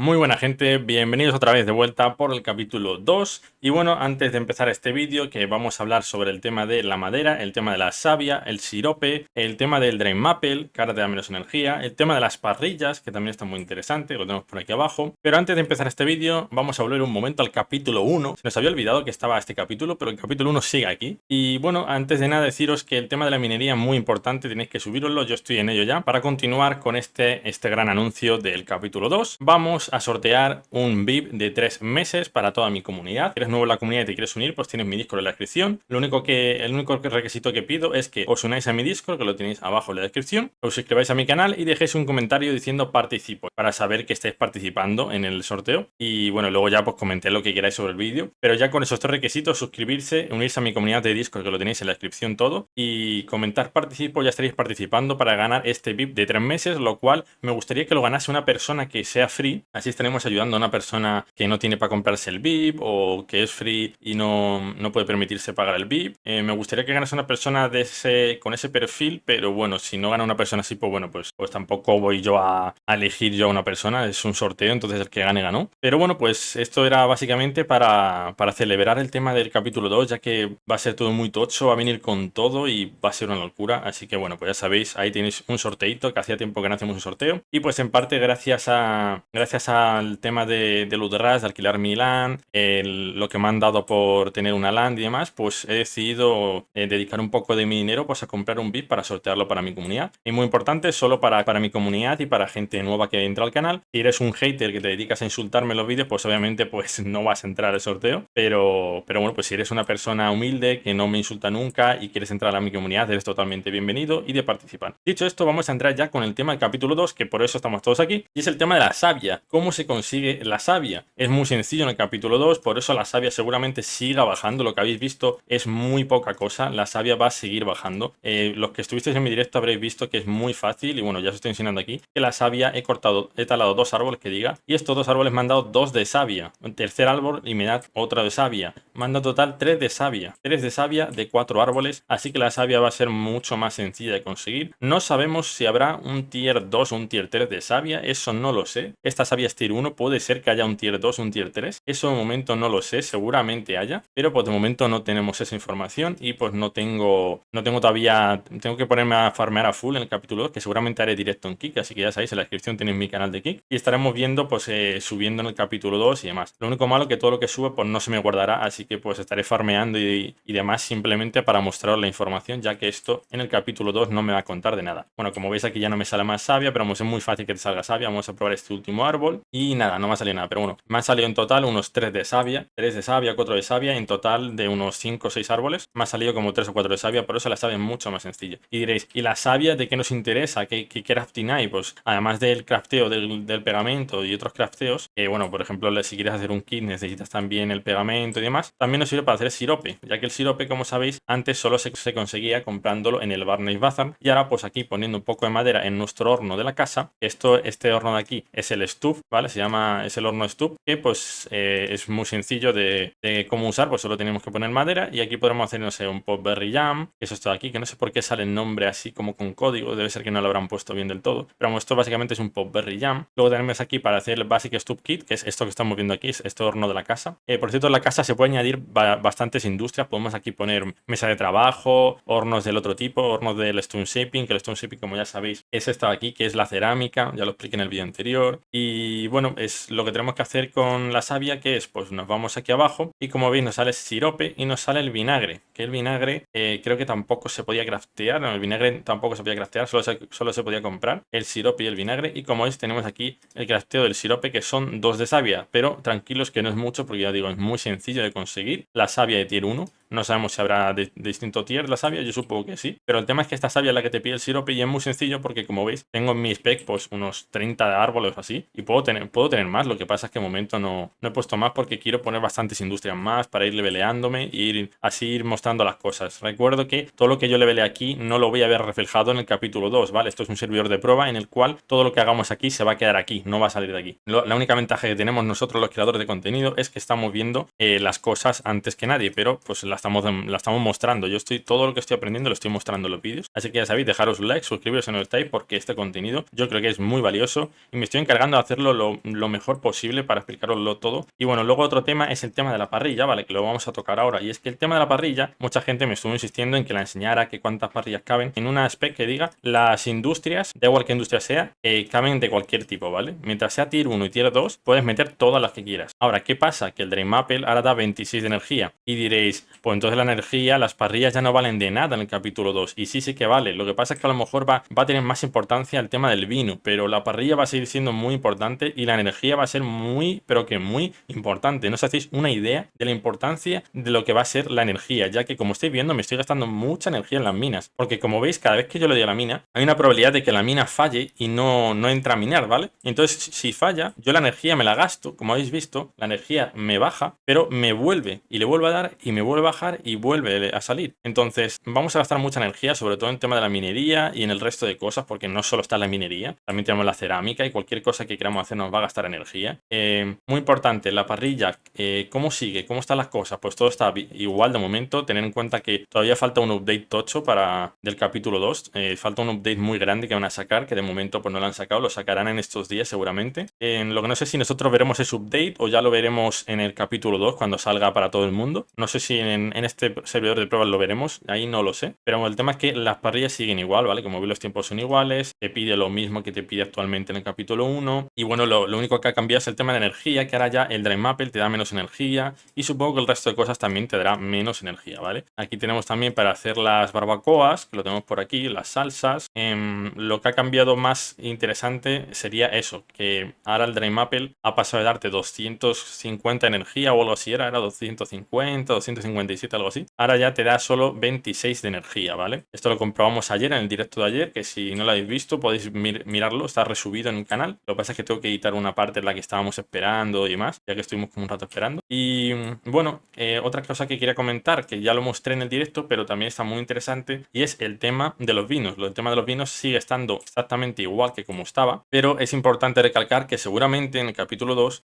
Muy buena gente, bienvenidos otra vez de vuelta por el capítulo 2. Y bueno, antes de empezar este vídeo, que vamos a hablar sobre el tema de la madera, el tema de la savia, el sirope, el tema del Drain Maple, que ahora te da menos energía, el tema de las parrillas, que también está muy interesante, lo tenemos por aquí abajo. Pero antes de empezar este vídeo, vamos a volver un momento al capítulo 1. Se nos había olvidado que estaba este capítulo, pero el capítulo 1 sigue aquí. Y bueno, antes de nada deciros que el tema de la minería es muy importante, tenéis que subiroslo, yo estoy en ello ya. Para continuar con este gran anuncio del capítulo 2, vamos a sortear un VIP de 3 meses para toda mi comunidad. Si eres nuevo en la comunidad y te quieres unir, pues tienes mi Discord en la descripción. El único requisito que pido es que os unáis a mi Discord, que lo tenéis abajo en la descripción, os suscribáis a mi canal y dejéis un comentario diciendo participo, para saber que estáis participando en el sorteo. Y bueno, luego ya pues comenté lo que queráis sobre el vídeo. Pero ya con esos tres requisitos, suscribirse, unirse a mi comunidad de Discord, que lo tenéis en la descripción todo, y comentar participo, ya estaréis participando para ganar este VIP de 3 meses, lo cual me gustaría que lo ganase una persona que sea free. Así estaremos ayudando a una persona que no tiene para comprarse el VIP o que es free y no puede permitirse pagar el VIP. Me gustaría que ganase una persona con ese perfil, pero bueno, si no gana una persona así, pues bueno, pues tampoco voy yo a elegir yo a una persona, es un sorteo, entonces el que gane ganó. Pero bueno, pues esto era básicamente para celebrar el tema del capítulo 2, ya que va a ser todo muy tocho, va a venir con todo y va a ser una locura. Así que bueno, pues ya sabéis, ahí tenéis un sorteito, que hacía tiempo que no hacemos un sorteo. Y pues en parte gracias al tema de Ludras, de alquilar mi LAN, lo que me han dado por tener una LAN y demás, pues he decidido dedicar un poco de mi dinero pues a comprar un VIP para sortearlo para mi comunidad. Y muy importante, solo para mi comunidad y para gente nueva que entra al canal. Si eres un hater que te dedicas a insultarme en los vídeos, pues obviamente pues no vas a entrar al sorteo. Pero bueno, pues si eres una persona humilde que no me insulta nunca y quieres entrar a mi comunidad, eres totalmente bienvenido y de participar. Dicho esto, vamos a entrar ya con el tema del capítulo 2, que por eso estamos todos aquí, y es el tema de la savia. ¿Cómo se consigue la savia? Es muy sencillo en el capítulo 2, por eso la savia seguramente siga bajando. Lo que habéis visto es muy poca cosa, la savia va a seguir bajando. Los que estuvisteis en mi directo habréis visto que es muy fácil, y bueno, ya os estoy enseñando aquí, que la savia he talado 2 árboles que diga, y estos 2 árboles me han dado 2 de savia. Un tercer árbol y me da otra de savia. Me han dado total 3 de savia. 3 de savia de 4 árboles, así que la savia va a ser mucho más sencilla de conseguir. No sabemos si habrá un tier 2 o un tier 3 de savia, eso no lo sé. Esta savia es tier 1, puede ser que haya un tier 2 o un tier 3. Eso de momento no lo sé, seguramente haya, pero pues de momento no tenemos esa información y pues no tengo todavía, tengo que ponerme a farmear a full en el capítulo 2, que seguramente haré directo en Kick, así que ya sabéis, en la descripción tenéis mi canal de Kick y estaremos viendo pues subiendo en el capítulo 2 y demás. Lo único malo que todo lo que sube pues no se me guardará, así que pues estaré farmeando y demás simplemente para mostraros la información, ya que esto en el capítulo 2 no me va a contar de nada. Bueno, como veis aquí ya no me sale más savia, pero es muy fácil que te salga savia. Vamos a probar este último árbol y nada, no me ha salido nada, pero bueno, me han salido en total unos 3 de savia, 3 de savia, 4 de savia, en total de unos 5 o 6 árboles me ha salido como 3 o 4 de savia, por eso la savia es mucho más sencilla. Y diréis, ¿y la savia de qué nos interesa? ¿Qué crafting hay? Pues además del crafteo del pegamento y otros crafteos, bueno, por ejemplo, si quieres hacer un kit necesitas también el pegamento y demás, también nos sirve para hacer sirope, ya que el sirope, como sabéis, antes solo se conseguía comprándolo en el Barney Bazaar, y ahora pues aquí poniendo un poco de madera en nuestro horno de la casa. Este horno de aquí es el Stuff, ¿vale? Es el horno Stuff, que pues es muy sencillo de cómo usar, pues solo tenemos que poner madera y aquí podemos hacer, no sé, un Potberry Jam, que eso está aquí, que no sé por qué sale el nombre así como con código, debe ser que no lo habrán puesto bien del todo, pero esto básicamente es un Potberry Jam. Luego tenemos aquí para hacer el Basic Stuff Kit, que es esto que estamos viendo aquí, es este horno de la casa. Por cierto, en la casa se puede añadir bastantes industrias, podemos aquí poner mesa de trabajo, hornos del otro tipo, hornos del Stone Shaping, que el Stone Shaping, como ya sabéis, es esta de aquí, que es la cerámica, ya lo expliqué en el vídeo anterior. Y bueno, es lo que tenemos que hacer con la savia, que es, pues nos vamos aquí abajo y como veis nos sale sirope y nos sale el vinagre, que el vinagre creo que tampoco se podía craftear, no, el vinagre tampoco se podía craftear, solo se podía comprar el sirope y el vinagre, y como veis tenemos aquí el crafteo del sirope, que son 2 de savia, pero tranquilos que no es mucho, porque ya digo, es muy sencillo de conseguir la savia de tier 1. No sabemos si habrá de distinto tier la savia, yo supongo que sí. Pero el tema es que esta savia es la que te pide el sirope y es muy sencillo porque, como veis, tengo en mi spec pues unos 30 árboles así y puedo tener más. Lo que pasa es que de momento no he puesto más porque quiero poner bastantes industrias más para ir leveleándome y así ir mostrando las cosas. Recuerdo que todo lo que yo levele aquí no lo voy a ver reflejado en el capítulo 2, ¿vale? Esto es un servidor de prueba en el cual todo lo que hagamos aquí se va a quedar aquí, no va a salir de aquí. La única ventaja que tenemos nosotros los creadores de contenido es que estamos viendo las cosas antes que nadie, pero pues la estamos mostrando. Todo lo que estoy aprendiendo lo estoy mostrando en los vídeos. Así que ya sabéis, dejaros un like, suscribiros si no estáis, porque este contenido yo creo que es muy valioso y me estoy encargando de hacerlo lo mejor posible para explicaroslo todo. Y bueno, luego otro tema es el tema de la parrilla, ¿vale? Que lo vamos a tocar ahora. Y es que el tema de la parrilla, mucha gente me estuvo insistiendo en que la enseñara, que cuántas parrillas caben en una spec que diga las industrias, da igual que industria sea, caben de cualquier tipo, ¿vale? Mientras sea tier 1 y tier 2, puedes meter todas las que quieras. Ahora, ¿qué pasa? Que el Drain Maple ahora da 26 de energía. Y diréis, pues entonces la energía, las parrillas ya no valen de nada en el capítulo 2. Y sí que vale. Lo que pasa es que a lo mejor va a tener más importancia el tema del vino, pero la parrilla va a seguir siendo muy importante y la energía va a ser muy, pero que muy importante. No os hacéis una idea de la importancia de lo que va a ser la energía, ya que como estáis viendo me estoy gastando mucha energía en las minas, porque como veis cada vez que yo le doy a la mina hay una probabilidad de que la mina falle y no entra a minar, ¿vale? Entonces si falla, yo la energía me la gasto, como habéis visto, la energía me baja, pero me vuelve y le vuelve a dar y me vuelve a bajar y vuelve a salir. Entonces vamos a gastar mucha energía, sobre todo en tema de la minería y en el resto de cosas, porque no solo está la minería, también tenemos la cerámica y cualquier cosa que queramos hacer nos va a gastar energía. Muy importante, la parrilla, ¿cómo sigue? ¿Cómo están las cosas? Pues todo está igual de momento. Tener en cuenta que todavía falta un update tocho del capítulo 2. Falta un update muy grande que van a sacar, que de momento pues no lo han sacado, lo sacarán en estos días seguramente. Lo que no sé si nosotros veremos ese update o ya lo veremos en el capítulo 2 cuando salga para todo el mundo. No sé si en este servidor de pruebas lo veremos, ahí no lo sé. Pero el tema es que las parrillas siguen igual, ¿vale? Como veis los tiempos son iguales, te pide lo mismo que te pide actualmente en el capítulo 1. Y bueno, lo único que ha cambiado es el tema de energía, que ahora ya el Drain Maple te da menos energía y supongo que el resto de cosas también te dará menos energía, ¿vale? Aquí tenemos también para hacer las barbacoas, que lo tenemos por aquí, las salsas. Lo que ha cambiado más interesante sería eso, que ahora el Drain Maple ha pasado de darte 250 energía o algo así, era 250, 257, algo así. Ahora ya te da solo 26 de energía, ¿vale? Esto lo comprobamos ayer en el directo de ayer, que si no lo habéis visto podéis mirarlo, está resubido en el canal. Lo que pasa es que tengo que editar una parte en la que estábamos esperando y demás, ya que estuvimos como un rato esperando. Y bueno, otra cosa que quería comentar, que ya lo mostré en el directo, pero también está muy interesante, y es el tema de los vinos. El tema de los vinos sigue estando exactamente igual que como estaba, pero es importante recalcar que seguramente en el capítulo 2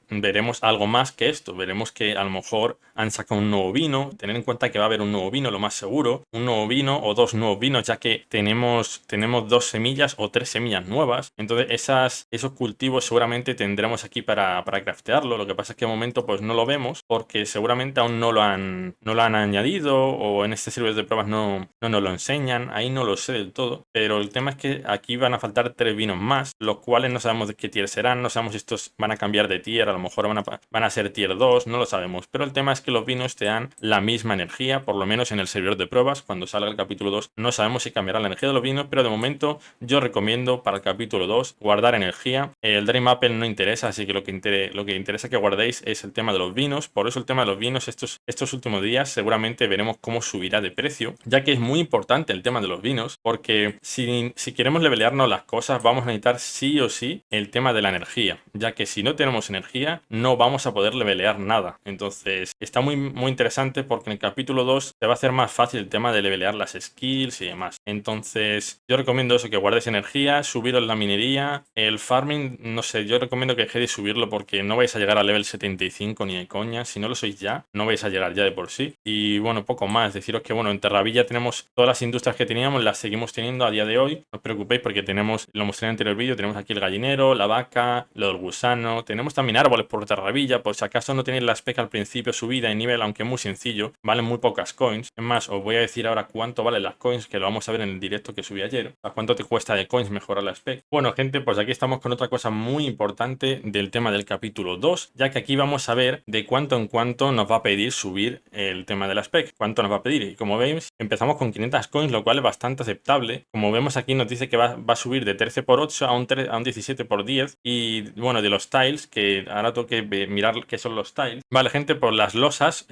veremos algo más que esto. Veremos que a lo mejor han sacado un nuevo vino, tener en cuenta que va a haber un nuevo vino, lo más seguro, un nuevo vino o dos nuevos vinos, ya que tenemos 2 semillas o 3 semillas nuevas. Entonces esos cultivos seguramente tendremos aquí para craftearlo. Lo que pasa es que de momento pues no lo vemos porque seguramente aún no lo han añadido o en este servidor de pruebas no nos lo enseñan. Ahí no lo sé del todo, pero el tema es que aquí van a faltar 3 vinos más, los cuales no sabemos de qué tier serán, no sabemos si estos van a cambiar de tier, a lo mejor van a ser tier 2, no lo sabemos, pero el tema es que los vinos te dan la misma energía, por lo menos en el servidor de pruebas. Cuando salga el capítulo 2 no sabemos si cambiará la energía de los vinos, pero de momento yo recomiendo para el capítulo 2 guardar energía. El Drain Maple no interesa, así que lo que interesa que guardéis es el tema de los vinos. Por eso el tema de los vinos estos últimos días seguramente veremos cómo subirá de precio, ya que es muy importante el tema de los vinos, porque si queremos levelearnos las cosas vamos a necesitar sí o sí el tema de la energía, ya que si no tenemos energía no vamos a poder levelear nada. Entonces está muy interesante porque en el capítulo 2 te va a hacer más fácil el tema de levelear las skills y demás. Entonces yo recomiendo eso, que guardes energía, subiros la minería, el farming, no sé, yo recomiendo que dejéis de subirlo porque no vais a llegar a level 75 ni de coña. Si no lo sois ya, no vais a llegar ya de por sí. Y bueno, poco más, deciros que bueno, en Terravilla tenemos todas las industrias que teníamos, las seguimos teniendo a día de hoy. No os preocupéis porque tenemos, lo mostré en el anterior vídeo, tenemos aquí el gallinero, la vaca, lo del gusano, tenemos también árboles por Terravilla, por si acaso no tenéis la spec al principio subida en nivel, aunque muy sencillo, valen muy pocas coins. Es más, os voy a decir ahora cuánto valen las coins, que lo vamos a ver en el directo que subí ayer. ¿A cuánto te cuesta de coins mejorar la spec? Bueno, gente, pues aquí estamos con otra cosa muy importante del tema del capítulo 2, ya que aquí vamos a ver de cuánto en cuánto nos va a pedir subir el tema de la spec, cuánto nos va a pedir. Y como veis, empezamos con 500 coins, lo cual es bastante aceptable. Como vemos aquí nos dice que va a subir de 13x8 a un 17x10. Y bueno, de los tiles, que ahora tengo que mirar qué son los tiles. Vale, gente, por las losas,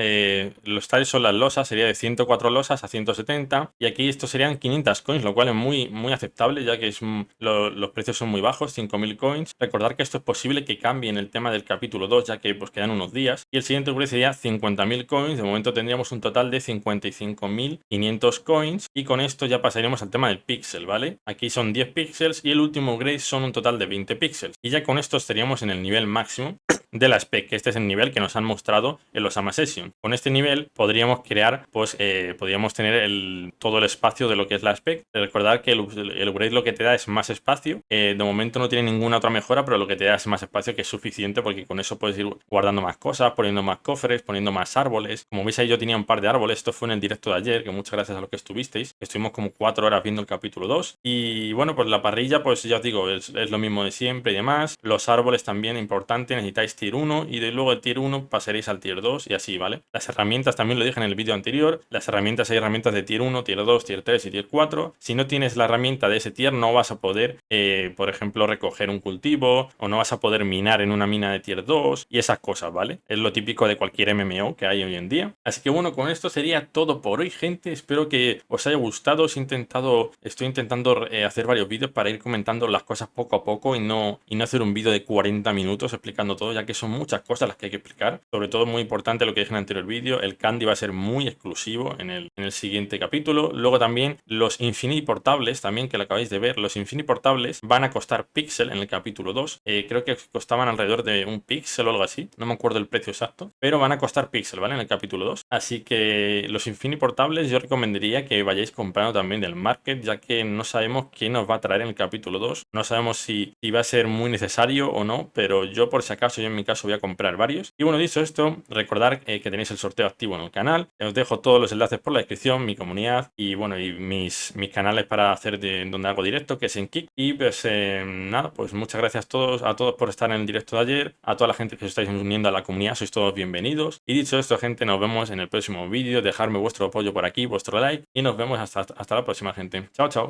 los tiles son las losas, sería de 104 losas a 170. Y aquí esto serían 500 coins, lo cual es muy aceptable, ya que los precios son muy bajos, 5000 coins. Recordar que esto es posible que cambie en el tema del capítulo 2, ya que pues quedan unos días. Y el siguiente precio sería 50.000 coins. De momento tendría tendríamos un total de 55.500 coins y con esto ya pasaríamos al tema del píxel, ¿vale? Aquí son 10 píxeles y el último upgrade son un total de 20 píxeles y ya con esto estaríamos en el nivel máximo de la spec, que este es el nivel que nos han mostrado en los AMA Session. Con este nivel podríamos crear, pues podríamos tener todo el espacio de lo que es la spec. Recordar que el upgrade lo que te da es más espacio. De momento no tiene ninguna otra mejora, pero lo que te da es más espacio, que es suficiente porque con eso puedes ir guardando más cosas, poniendo más cofres, poniendo más árboles. Como veis ahí yo tenía un par de árboles, esto fue en el directo de ayer, que muchas gracias a los que estuvisteis. Estuvimos como 4 horas viendo el capítulo 2 y bueno, pues la parrilla, pues ya os digo, es lo mismo de siempre y demás. Los árboles también importante, necesitáis tier 1 y de luego el tier 1 pasaréis al tier 2 y así, ¿vale? Las herramientas también lo dije en el vídeo anterior, las herramientas hay herramientas de tier 1, tier 2, tier 3 y tier 4. Si no tienes la herramienta de ese tier no vas a poder, por ejemplo, recoger un cultivo o no vas a poder minar en una mina de tier 2 y esas cosas, ¿vale? Es lo típico de cualquier MMO que hay hoy en día. Así que bueno, con esto sería todo por hoy, gente. Espero que os haya gustado. Estoy intentando hacer varios vídeos para ir comentando las cosas poco a poco y no hacer un vídeo de 40 minutos explicando todo, ya que son muchas cosas las que hay que explicar. Sobre todo muy importante lo que dije en el anterior vídeo, el candy va a ser muy exclusivo en el siguiente capítulo. Luego también los Infinity Portables, también que lo acabáis de ver, los Infinity Portables van a costar píxel en el capítulo 2. Creo que costaban alrededor de un píxel o algo así, no me acuerdo el precio exacto, pero van a costar píxel, ¿vale? En el capítulo 2. Así que los Infinity Portables yo recomendaría que vayáis comprando también del market, ya que no sabemos qué nos va a traer en el capítulo 2. No sabemos si va a ser muy necesario o no, pero yo por si acaso, yo en mi caso voy a comprar varios. Y bueno, dicho esto, recordad que tenéis el sorteo activo en el canal. Os dejo todos los enlaces por la descripción, mi comunidad y bueno, y mis canales para hacer donde hago directo, que es en Kick. Y pues nada, pues muchas gracias a todos por estar en el directo de ayer, a toda la gente que os estáis uniendo a la comunidad, sois todos bienvenidos. Y dicho esto, gente, nos vemos en el próximo vídeo. Dejadme vuestro apoyo por aquí, vuestro like y nos vemos hasta la próxima, gente. Chao, chao.